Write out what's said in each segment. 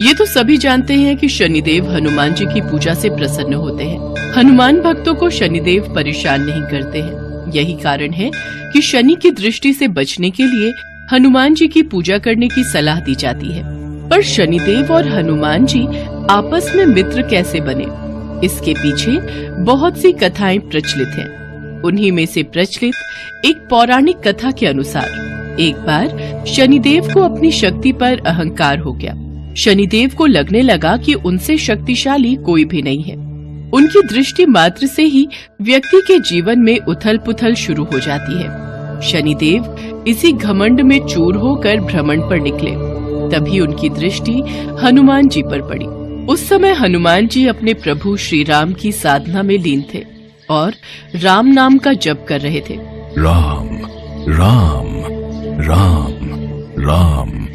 ये तो सभी जानते हैं कि शनिदेव हनुमान जी की पूजा से प्रसन्न होते हैं। हनुमान भक्तों को शनिदेव परेशान नहीं करते हैं। यही कारण है कि शनि की दृष्टि से बचने के लिए हनुमान जी की पूजा करने की सलाह दी जाती है। पर शनिदेव और हनुमान जी आपस में मित्र कैसे बने, इसके पीछे बहुत सी कथाएं प्रचलित हैं। उन्हीं में से प्रचलित एक पौराणिक कथा के अनुसार एक बार शनिदेव को अपनी शक्ति पर अहंकार हो गया। शनिदेव को लगने लगा कि उनसे शक्तिशाली कोई भी नहीं है। उनकी दृष्टि मात्र से ही व्यक्ति के जीवन में उथल पुथल शुरू हो जाती है। शनिदेव इसी घमंड में चूर होकर भ्रमण पर निकले। तभी उनकी दृष्टि हनुमान जी पर पड़ी। उस समय हनुमान जी अपने प्रभु श्री राम की साधना में लीन थे और राम नाम का जप कर रहे थे। राम राम राम राम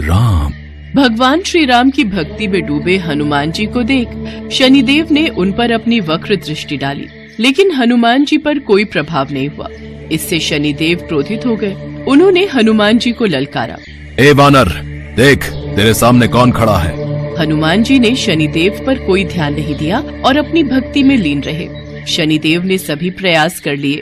राम। भगवान श्री राम की भक्ति में डूबे हनुमान जी को देख शनिदेव ने उन पर अपनी वक्र दृष्टि डाली, लेकिन हनुमान जी पर कोई प्रभाव नहीं हुआ। इससे शनिदेव क्रोधित हो गए। उन्होंने हनुमान जी को ललकारा, ए वानर, देख तेरे सामने कौन खड़ा है। हनुमान जी ने शनिदेव पर कोई ध्यान नहीं दिया और अपनी भक्ति में लीन रहे। शनिदेव ने सभी प्रयास कर लिए,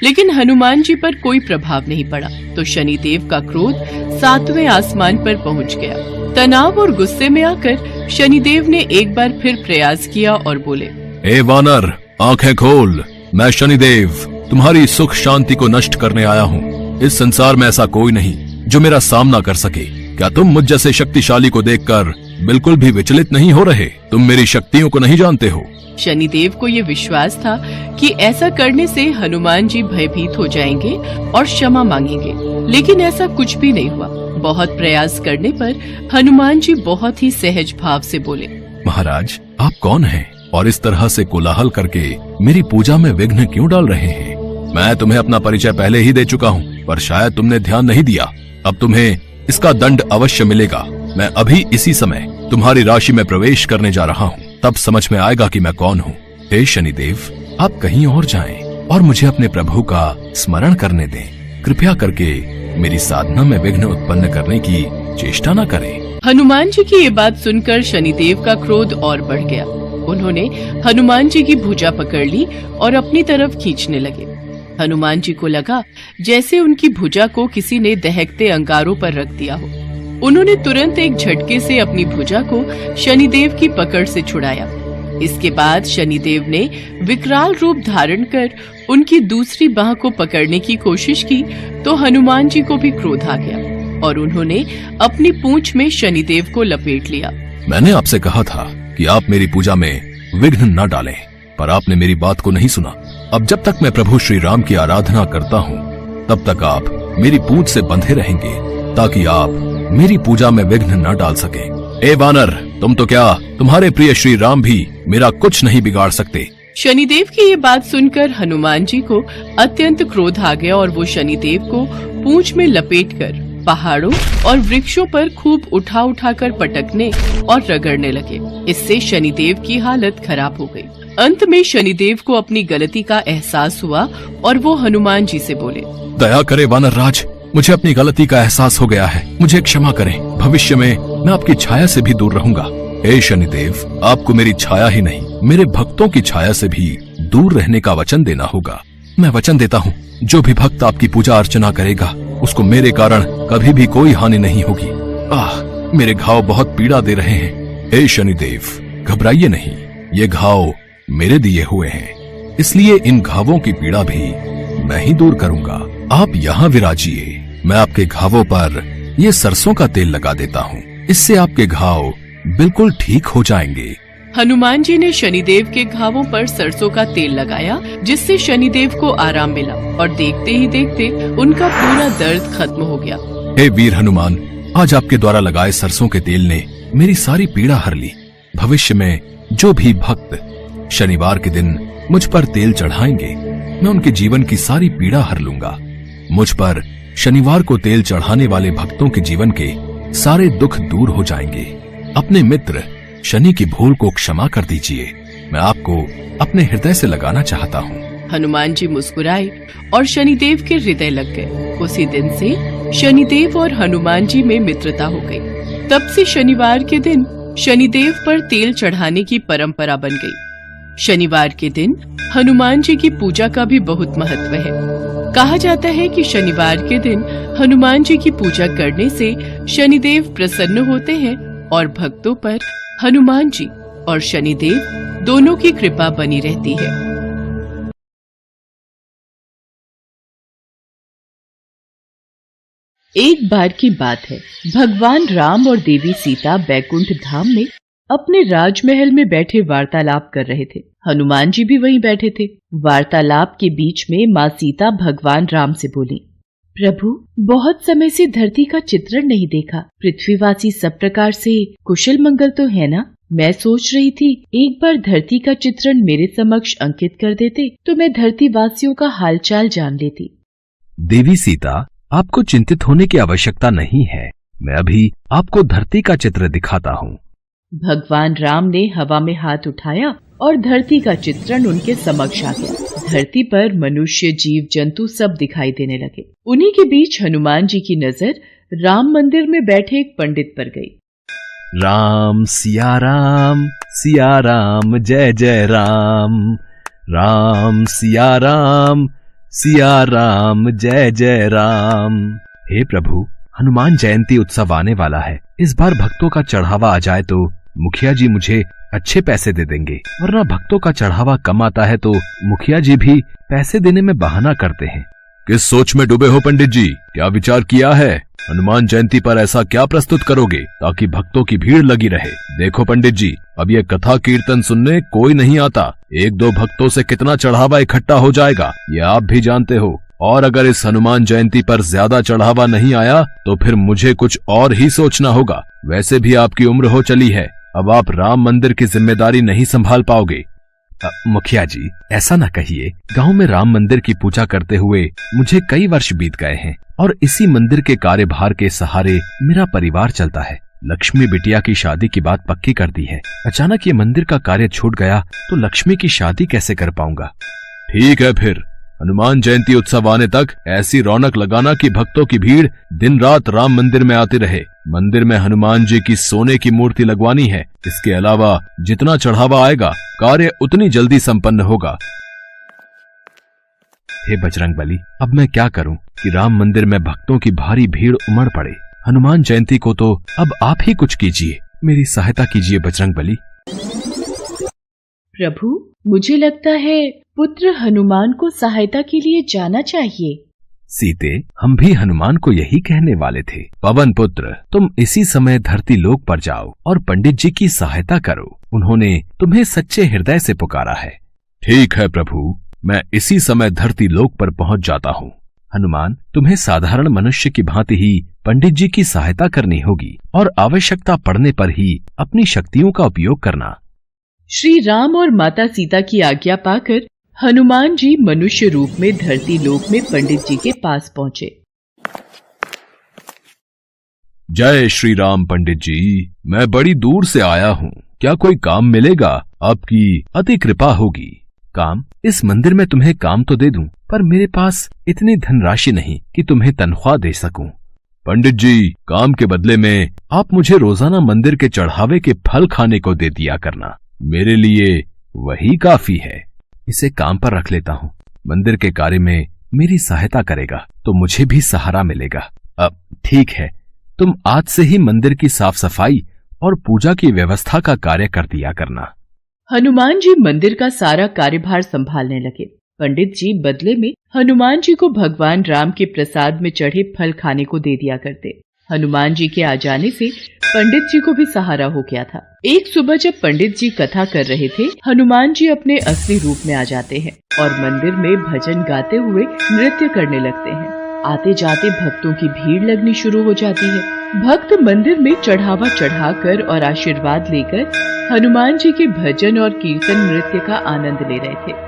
लेकिन हनुमान जी पर कोई प्रभाव नहीं पड़ा। तो शनिदेव का क्रोध 7वें आसमान पर पहुंच गया। तनाव और गुस्से में आकर शनिदेव ने एक बार फिर प्रयास किया और बोले, ए वानर, आंखें खोल। मैं शनिदेव तुम्हारी सुख शांति को नष्ट करने आया हूँ। इस संसार में ऐसा कोई नहीं जो मेरा सामना कर सके। क्या तुम मुझ जैसे शक्तिशाली को देखकर बिल्कुल भी विचलित नहीं हो रहे? तुम मेरी शक्तियों को नहीं जानते हो। शनिदेव को ये विश्वास था कि ऐसा करने से हनुमान जी भयभीत हो जाएंगे और क्षमा मांगेंगे, लेकिन ऐसा कुछ भी नहीं हुआ। बहुत प्रयास करने पर हनुमान जी बहुत ही सहज भाव से बोले, महाराज, आप कौन हैं और इस तरह से कोलाहल करके मेरी पूजा में विघ्न क्यों डाल रहे हैं? मैं तुम्हें अपना परिचय पहले ही दे चुका हूँ, पर शायद तुमने ध्यान नहीं दिया। अब तुम्हें इसका दंड अवश्य मिलेगा। मैं अभी इसी समय तुम्हारी राशि में प्रवेश करने जा रहा हूँ, तब समझ में आएगा कि मैं कौन हूँ। हे शनिदेव, आप कहीं और जाएं और मुझे अपने प्रभु का स्मरण करने दें। कृपया करके मेरी साधना में विघ्न उत्पन्न करने की चेष्टा न करें। हनुमान जी की ये बात सुनकर शनिदेव का क्रोध और बढ़ गया। उन्होंने हनुमान जी की भुजा पकड़ ली और अपनी तरफ खींचने लगे। हनुमान जी को लगा जैसे उनकी भुजा को किसी ने दहकते अंगारों पर रख दिया हो। उन्होंने तुरंत एक झटके से अपनी भुजा को शनिदेव की पकड़ से छुड़ाया। इसके बाद शनिदेव ने विकराल रूप धारण कर उनकी दूसरी बाह को पकड़ने की कोशिश की, तो हनुमान जी को भी क्रोध आ गया और उन्होंने अपनी पूंछ में शनिदेव को लपेट लिया। मैंने आपसे कहा था कि आप मेरी पूजा में विघ्न न डालें, पर आपने मेरी बात को नहीं सुना। अब जब तक मैं प्रभु श्री राम की आराधना करता हूँ, तब तक आप मेरी पूंछ से बंधे रहेंगे, ताकि आप मेरी पूजा में विघ्न न डाल सके। ए वानर, तुम तो क्या, तुम्हारे प्रिय श्री राम भी मेरा कुछ नहीं बिगाड़ सकते। शनिदेव की ये बात सुनकर हनुमान जी को अत्यंत क्रोध आ गया और वो शनिदेव को पूंछ में लपेटकर पहाड़ों और वृक्षों पर खूब उठा उठाकर पटकने और रगड़ने लगे। इससे शनिदेव की हालत खराब हो गई। अंत में शनिदेव को अपनी गलती का एहसास हुआ और वो हनुमान जी से बोले, दया करे वानर राज, मुझे अपनी गलती का एहसास हो गया है, मुझे क्षमा करें। भविष्य में मैं आपकी छाया से भी दूर रहूंगा। हे शनिदेव, आपको मेरी छाया ही नहीं, मेरे भक्तों की छाया से भी दूर रहने का वचन देना होगा। मैं वचन देता हूँ, जो भी भक्त आपकी पूजा अर्चना करेगा, उसको मेरे कारण कभी भी कोई हानि नहीं होगी। मेरे घाव बहुत पीड़ा दे रहे हैं। हे शनिदेव, घबराइए नहीं, ये घाव मेरे दिए हुए हैं, इसलिए इन घावों की पीड़ा भी मैं ही दूर करूंगा। आप यहाँ विराजिए, मैं आपके घावों पर ये सरसों का तेल लगा देता हूँ, इससे आपके घाव बिल्कुल ठीक हो जाएंगे। हनुमान जी ने शनिदेव के घावों पर सरसों का तेल लगाया, जिससे शनिदेव को आराम मिला और देखते ही देखते उनका पूरा दर्द खत्म हो गया। हे वीर हनुमान, आज आपके द्वारा लगाए सरसों के तेल ने मेरी सारी पीड़ा हर ली। भविष्य में जो भी भक्त शनिवार के दिन मुझ पर तेल चढ़ाएंगे, मैं उनके जीवन की सारी पीड़ा हर लूंगा। मुझ पर शनिवार को तेल चढ़ाने वाले भक्तों के जीवन के सारे दुख दूर हो जाएंगे। अपने मित्र शनि की भूल को क्षमा कर दीजिए, मैं आपको अपने हृदय से लगाना चाहता हूँ। हनुमान जी मुस्कुराए और शनिदेव के हृदय लग गए। उसी दिन से शनिदेव और हनुमान जी में मित्रता हो गई। तब से शनिवार के दिन शनिदेव पर तेल चढ़ाने की परंपरा बन गई। शनिवार के दिन हनुमान जी की पूजा का भी बहुत महत्व है। कहा जाता है कि शनिवार के दिन हनुमान जी की पूजा करने से शनिदेव प्रसन्न होते हैं और भक्तों पर हनुमान जी और शनिदेव दोनों की कृपा बनी रहती है। एक बार की बात है, भगवान राम और देवी सीता बैकुंठ धाम में अपने राजमहल में बैठे वार्तालाप कर रहे थे। हनुमान जी भी वहीं बैठे थे। वार्तालाप के बीच में माँ सीता भगवान राम से बोली, प्रभु, बहुत समय से धरती का चित्रण नहीं देखा। पृथ्वीवासी सब प्रकार से कुशल मंगल तो है ना? मैं सोच रही थी एक बार धरती का चित्रण मेरे समक्ष अंकित कर देते तो मैं धरती वासियों का हालचाल जान लेती। देवी सीता, आपको चिंतित होने की आवश्यकता नहीं है। मैं अभी आपको धरती का चित्र दिखाता हूँ। भगवान राम ने हवा में हाथ उठाया और धरती का चित्रण उनके समक्ष आ गया। धरती पर मनुष्य, जीव जंतु सब दिखाई देने लगे। उन्हीं के बीच हनुमान जी की नजर राम मंदिर में बैठे एक पंडित पर गई। राम सिया राम, सिया राम जय जय राम। राम सिया राम, सिया राम जय जय राम। हे प्रभु, हनुमान जयंती उत्सव आने वाला है। इस बार भक्तों का चढ़ावा आ जाए तो मुखिया जी मुझे अच्छे पैसे दे देंगे, वरना भक्तों का चढ़ावा कम आता है तो मुखिया जी भी पैसे देने में बहाना करते हैं। किस सोच में डूबे हो पंडित जी? क्या विचार किया है? हनुमान जयंती पर ऐसा क्या प्रस्तुत करोगे ताकि भक्तों की भीड़ लगी रहे? देखो पंडित जी, अब ये कथा कीर्तन सुनने कोई नहीं आता। एक दो भक्तों से कितना चढ़ावा इकट्ठा हो जाएगा ये आप भी जानते हो। और अगर इस हनुमान जयंती पर ज्यादा चढ़ावा नहीं आया तो फिर मुझे कुछ और ही सोचना होगा। वैसे भी आपकी उम्र हो चली है, अब आप राम मंदिर की जिम्मेदारी नहीं संभाल पाओगे। मुखिया जी, ऐसा न कहिए। गांव में राम मंदिर की पूजा करते हुए मुझे कई वर्ष बीत गए हैं और इसी मंदिर के कार्यभार के सहारे मेरा परिवार चलता है। लक्ष्मी बिटिया की शादी की बात पक्की कर दी है। अचानक ये मंदिर का कार्य छूट गया तो लक्ष्मी की शादी कैसे कर पाऊंगा? ठीक है, फिर हनुमान जयंती उत्सव आने तक ऐसी रौनक लगाना कि भक्तों की भीड़ दिन रात राम मंदिर में आती रहे। मंदिर में हनुमान जी की सोने की मूर्ति लगवानी है। इसके अलावा जितना चढ़ावा आएगा कार्य उतनी जल्दी संपन्न होगा। हे बजरंगबली, अब मैं क्या करूं कि राम मंदिर में भक्तों की भारी भीड़ उमड़ पड़े। हनुमान जयंती को तो अब आप ही कुछ कीजिए, मेरी सहायता कीजिए बजरंगबली। प्रभु, मुझे लगता है पुत्र हनुमान को सहायता के लिए जाना चाहिए। सीते, हम भी हनुमान को यही कहने वाले थे। पवन पुत्र, तुम इसी समय धरती लोक पर जाओ और पंडित जी की सहायता करो। उन्होंने तुम्हें सच्चे हृदय से पुकारा है। ठीक है प्रभु, मैं इसी समय धरती लोक पर पहुंच जाता हूँ। हनुमान, तुम्हें साधारण मनुष्य की भांति ही पंडित जी की सहायता करनी होगी और आवश्यकता पड़ने पर ही अपनी शक्तियों का उपयोग करना। श्री राम और माता सीता की आज्ञा पाकर हनुमान जी मनुष्य रूप में धरती लोक में पंडित जी के पास पहुंचे। जय श्री राम पंडित जी, मैं बड़ी दूर से आया हूँ। क्या कोई काम मिलेगा? आपकी अति कृपा होगी। काम? इस मंदिर में तुम्हें काम तो दे दूं, पर मेरे पास इतनी धनराशि नहीं कि तुम्हें तनख्वाह दे सकूं। पंडित जी, काम के बदले में आप मुझे रोजाना मंदिर के चढ़ावे के फल खाने को दे दिया करना। मेरे लिए वही काफी है। इसे काम पर रख लेता हूँ। मंदिर के कार्य में मेरी सहायता करेगा तो मुझे भी सहारा मिलेगा। अब ठीक है, तुम आज से ही मंदिर की साफ सफाई और पूजा की व्यवस्था का कार्य कर दिया करना। हनुमान जी मंदिर का सारा कार्यभार संभालने लगे। पंडित जी बदले में हनुमान जी को भगवान राम के प्रसाद में चढ़े फल खाने को दे दिया करते। हनुमान जी के आ जाने से पंडित जी को भी सहारा हो गया था। एक सुबह जब पंडित जी कथा कर रहे थे, हनुमान जी अपने असली रूप में आ जाते हैं और मंदिर में भजन गाते हुए नृत्य करने लगते हैं। आते जाते भक्तों की भीड़ लगनी शुरू हो जाती है। भक्त मंदिर में चढ़ावा चढ़ाकर और आशीर्वाद लेकर हनुमान जी के भजन और कीर्तन नृत्य का आनंद ले रहे थे।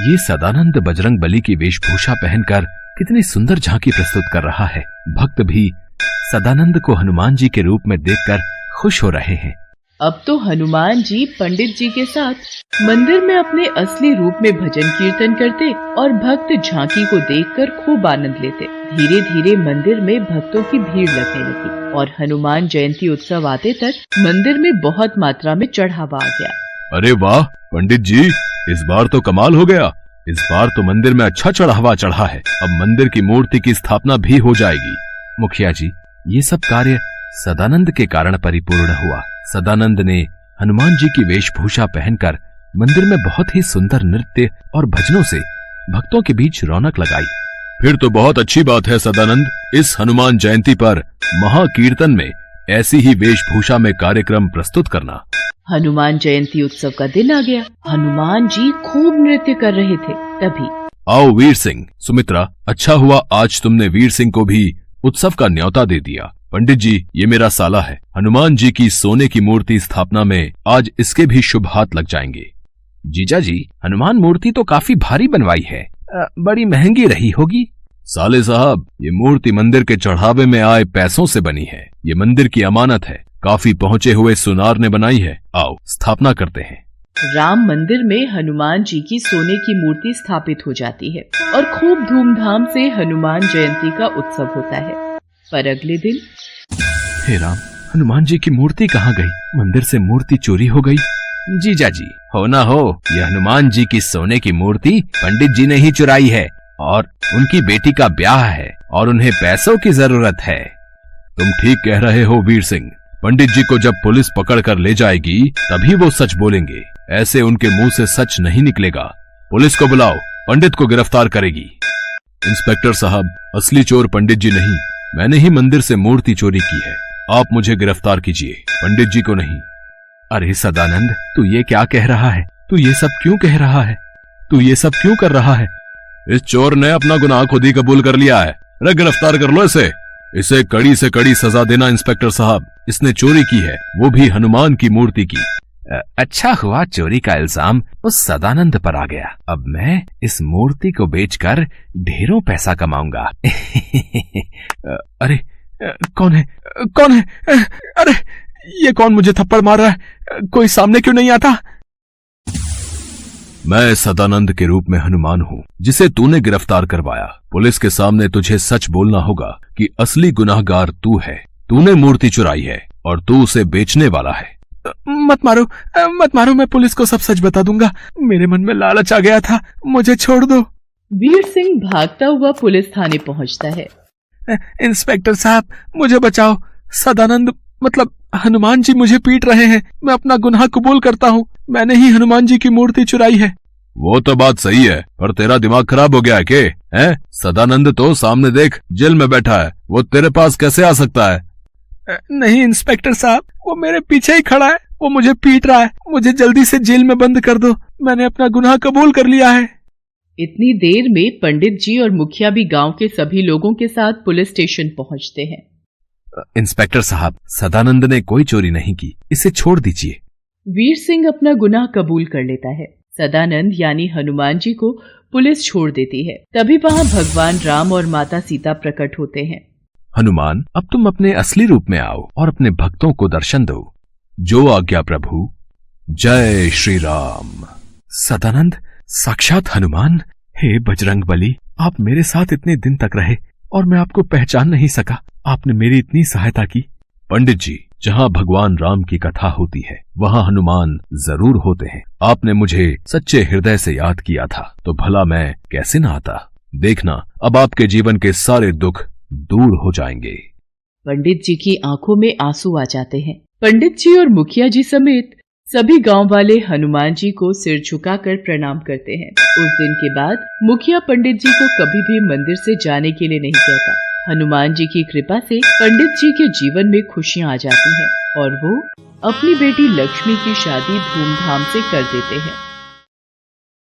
ये सदानंद बजरंगबली की वेशभूषा पहनकर कितनी सुंदर झांकी प्रस्तुत कर रहा है। भक्त भी सदानंद को हनुमान जी के रूप में देखकर खुश हो रहे हैं। अब तो हनुमान जी पंडित जी के साथ मंदिर में अपने असली रूप में भजन कीर्तन करते और भक्त झांकी को देखकर खूब आनंद लेते। धीरे धीरे मंदिर में भक्तों की भीड़ लगने लगी और हनुमान जयंती उत्सव आते तक मंदिर में बहुत मात्रा में चढ़ावा आ गया। अरे वाह पंडित जी, इस बार तो कमाल हो गया। इस बार तो मंदिर में अच्छा चढ़ावा चढ़ा है। अब मंदिर की मूर्ति की स्थापना भी हो जाएगी। मुखिया जी, ये सब कार्य सदानंद के कारण परिपूर्ण हुआ। सदानंद ने हनुमान जी की वेशभूषा पहनकर मंदिर में बहुत ही सुंदर नृत्य और भजनों से भक्तों के बीच रौनक लगाई। फिर तो बहुत अच्छी बात है सदानंद। इस हनुमान जयंती पर महाकीर्तन में ऐसी ही वेशभूषा में कार्यक्रम प्रस्तुत करना। हनुमान जयंती उत्सव का दिन आ गया। हनुमान जी खूब नृत्य कर रहे थे। तभी आओ वीर सिंह, सुमित्रा, अच्छा हुआ आज तुमने वीर सिंह को भी उत्सव का न्योता दे दिया। पंडित जी, ये मेरा साला है। हनुमान जी की सोने की मूर्ति स्थापना में आज इसके भी शुभ हाथ लग जाएंगे। जीजा जी, हनुमान मूर्ति तो काफी भारी बनवाई है, बड़ी महंगी रही होगी। साले साहब, ये मूर्ति मंदिर के चढ़ावे में आए पैसों से बनी है। ये मंदिर की अमानत है, काफी पहुंचे हुए सुनार ने बनाई है। आओ स्थापना करते हैं। राम मंदिर में हनुमान जी की सोने की मूर्ति स्थापित हो जाती है और खूब धूमधाम से हनुमान जयंती का उत्सव होता है। पर अगले दिन, हे राम, हनुमान जी की मूर्ति कहाँ गई? मंदिर से मूर्ति चोरी हो गई। जीजा जी, हो ना हो, यह हनुमान जी की सोने की मूर्ति पंडित जी ने ही चुराई है और उनकी बेटी का ब्याह है और उन्हें पैसों की जरूरत है। तुम ठीक कह रहे हो वीर सिंह। पंडित जी को जब पुलिस पकड़ कर ले जाएगी तभी वो सच बोलेंगे। ऐसे उनके मुंह से सच नहीं निकलेगा। पुलिस को बुलाओ, पंडित को गिरफ्तार करेगी। इंस्पेक्टर साहब, असली चोर पंडित जी नहीं, मैंने ही मंदिर से मूर्ति चोरी की है। आप मुझे गिरफ्तार कीजिए, पंडित जी को नहीं। अरे सदानंद, तू ये क्या कह रहा है? तू ये सब क्यों कह रहा है? तू ये सब क्यों कर रहा है? इस चोर ने अपना गुनाह खुद ही कबूल कर लिया है। अरे गिरफ्तार कर लो इसे कड़ी से कड़ी सजा देना इंस्पेक्टर साहब। इसने चोरी की है, वो भी हनुमान की मूर्ति की। अच्छा हुआ चोरी का इल्जाम उस सदानंद पर आ गया। अब मैं इस मूर्ति को बेचकर ढेरों पैसा कमाऊंगा। अरे कौन है? कौन है? अरे ये कौन मुझे थप्पड़ मार रहा है? कोई सामने क्यों नहीं आता? मैं सदानंद के रूप में हनुमान हूँ जिसे तूने गिरफ्तार करवाया। पुलिस के सामने तुझे सच बोलना होगा कि असली गुनाहगार तू है। तूने मूर्ति चुराई है और तू उसे बेचने वाला है। मत मारो, मैं पुलिस को सब सच बता दूंगा। मेरे मन में लालच आ गया था, मुझे छोड़ दो। वीर सिंह भागता हुआ पुलिस थाने पहुंचता है। इंस्पेक्टर साहब, मुझे बचाओ। सदानंद मतलब हनुमान जी मुझे पीट रहे हैं। मैं अपना गुनाह कबूल करता हूँ। मैंने ही हनुमान जी की मूर्ति चुराई है। वो तो बात सही है, पर तेरा दिमाग खराब हो गया है के? हैं? सदानंद तो सामने देख, जेल में बैठा है। वो तेरे पास कैसे आ सकता है? नहीं इंस्पेक्टर साहब, वो मेरे पीछे ही खड़ा है। वो मुझे पीट रहा है। मुझे जल्दी से जेल में बंद कर दो। मैंने अपना गुनाह कबूल कर लिया है। इतनी देर में पंडित जी और मुखिया भी गांव के सभी लोगों के साथ पुलिस स्टेशन पहुंचते हैं। इंस्पेक्टर साहब, सदानंद ने कोई चोरी नहीं की, इसे छोड़ दीजिए। वीर सिंह अपना गुनाह कबूल कर लेता है। सदानंद यानी हनुमान जी को पुलिस छोड़ देती है। तभी वहाँ भगवान राम और माता सीता प्रकट होते हैं। हनुमान, अब तुम अपने असली रूप में आओ और अपने भक्तों को दर्शन दो। जो आज्ञा प्रभु। जय श्री राम। सदानंद, साक्षात हनुमान। हे बजरंग बली, आप मेरे साथ इतने दिन तक रहे और मैं आपको पहचान नहीं सका। आपने मेरी इतनी सहायता की। पंडित जी, जहाँ भगवान राम की कथा होती है वहाँ हनुमान जरूर होते हैं। आपने मुझे सच्चे हृदय से याद किया था तो भला मैं कैसे न आता। देखना, अब आपके जीवन के सारे दुख दूर हो जाएंगे। पंडित जी की आंखों में आंसू आ जाते हैं। पंडित जी और मुखिया जी समेत सभी गांव वाले हनुमान जी को सिर झुकाकर प्रणाम करते हैं। उस दिन के बाद मुखिया पंडित जी को कभी भी मंदिर से जाने के लिए नहीं कहता। हनुमान जी की कृपा से पंडित जी के जीवन में खुशियां आ जाती हैं और वो अपनी बेटी लक्ष्मी की शादी धूमधाम से कर देते हैं।